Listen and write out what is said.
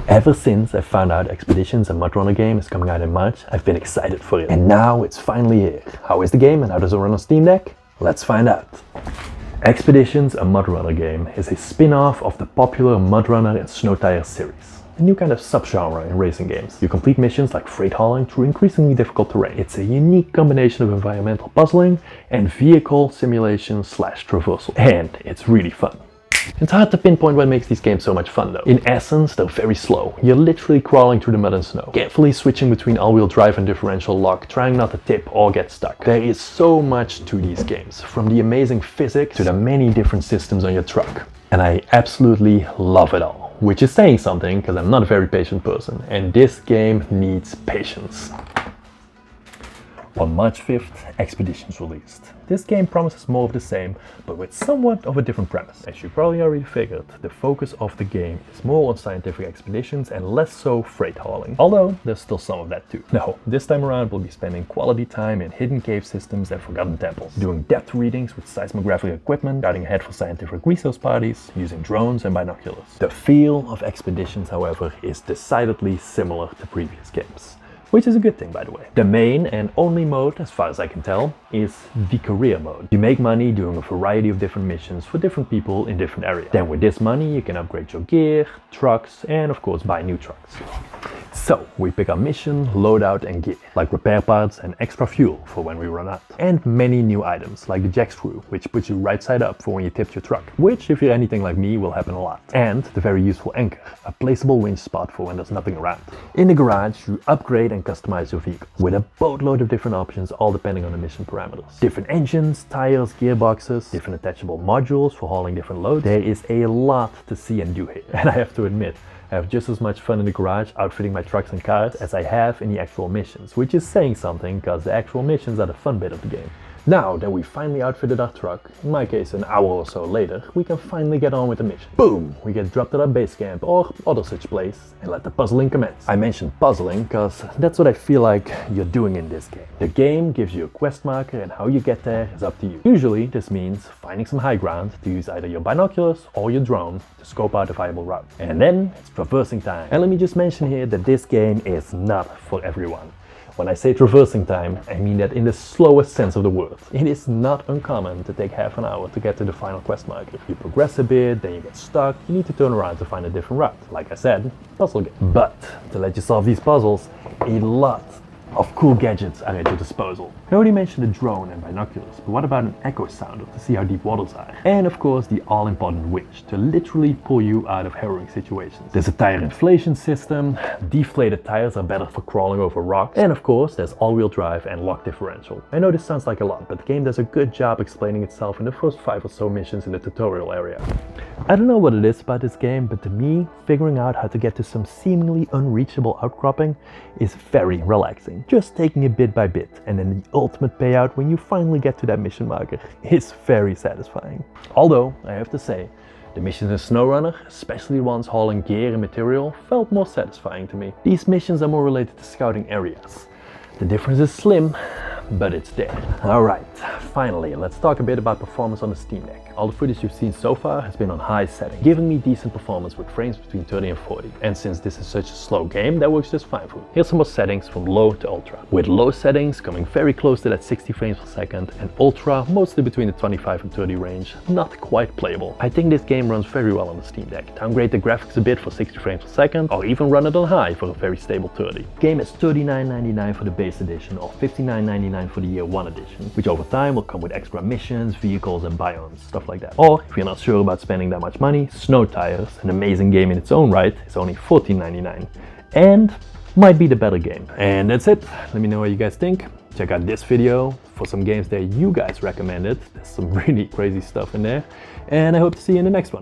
Ever since I found out Expeditions, a MudRunner game, is coming out in March, I've been excited for it. And now it's finally here. How is the game and how does it run on Steam Deck? Let's find out. Expeditions, a MudRunner game, is a spin-off of the popular MudRunner and Snow Tires series. A new kind of subgenre in racing games. You complete missions like freight hauling through increasingly difficult terrain. It's a unique combination of environmental puzzling and vehicle simulation / traversal. And it's really fun. It's hard to pinpoint what makes these games so much fun though. In essence, they're very slow. You're literally crawling through the mud and snow, carefully switching between all-wheel drive and differential lock, trying not to tip or get stuck. There is so much to these games, from the amazing physics to the many different systems on your truck. And I absolutely love it all, which is saying something because I'm not a very patient person, and this game needs patience. On March 5th, Expeditions released. This game promises more of the same, but with somewhat of a different premise. As you probably already figured, the focus of the game is more on scientific expeditions and less so freight hauling. Although, there's still some of that too. No, this time around we'll be spending quality time in hidden cave systems and forgotten temples, doing depth readings with seismographic equipment, guiding ahead for scientific resource parties, using drones and binoculars. The feel of Expeditions, however, is decidedly similar to previous games. Which is a good thing, by the way. The main and only mode, as far as I can tell, is the career mode. You make money doing a variety of different missions for different people in different areas. Then with this money you can upgrade your gear, trucks, and of course buy new trucks. So we pick our mission, loadout and gear, like repair parts and extra fuel for when we run out. And many new items, like the jack screw, which puts you right side up for when you tip your truck, which if you're anything like me will happen a lot. And the very useful anchor, a placeable winch spot for when there's nothing around. In the garage you upgrade and customize your vehicle, with a boatload of different options, all depending on the mission parameters. Different engines, tires, gearboxes, different attachable modules for hauling different loads. There is a lot to see and do here, and I have to admit, I have just as much fun in the garage outfitting my trucks and cars as I have in the actual missions, which is saying something because the actual missions are the fun bit of the game. Now that we finally outfitted our truck, in my case an hour or so later, we can finally get on with the mission. Boom! We get dropped at our base camp or other such place and let the puzzling commence. I mentioned puzzling because that's what I feel like you're doing in this game. The game gives you a quest marker and how you get there is up to you. Usually this means finding some high ground to use either your binoculars or your drone to scope out a viable route. And then it's traversing time. And let me just mention here that this game is not for everyone. When I say traversing time, I mean that in the slowest sense of the word. It is not uncommon to take half an hour to get to the final quest marker. You progress a bit, then you get stuck, you need to turn around to find a different route. Like I said, puzzle game. But to let you solve these puzzles, a lot of cool gadgets are at your disposal. I already mentioned the drone and binoculars, but what about an echo sounder to see how deep waters are? And of course the all-important winch to literally pull you out of harrowing situations. There's a tire inflation system, deflated tires are better for crawling over rocks, and of course there's all-wheel drive and lock differential. I know this sounds like a lot, but the game does a good job explaining itself in the first 5 or so missions in the tutorial area. I don't know what it is about this game, but to me, figuring out how to get to some seemingly unreachable outcropping is very relaxing. Just taking it bit by bit, and then the ultimate payout when you finally get to that mission marker is very satisfying. Although, I have to say, the missions in SnowRunner, especially the ones hauling gear and material, felt more satisfying to me. These missions are more related to scouting areas. The difference is slim, but it's there. Alright, finally, let's talk a bit about performance on the Steam Deck. All the footage you've seen so far has been on high setting, giving me decent performance with frames between 30 and 40. And since this is such a slow game, that works just fine for me. Here's some more settings from low to ultra. With low settings coming very close to that 60 frames per second, and ultra mostly between the 25 and 30 range, not quite playable. I think this game runs very well on the Steam Deck. Downgrade the graphics a bit for 60 frames per second, or even run it on high for a very stable 30. The game is $39.99 for the base edition or $59.99 for the year 1 edition, which over time will come with extra missions, vehicles and biomes, stuff like that. Or if you're not sure about spending that much money, Snow Tires, an amazing game in its own right, is only $14.99 and might be the better game. And that's it. Let me know what you guys think. Check out this video for some games that you guys recommended. There's some really crazy stuff in there, and I hope to see you in the next one.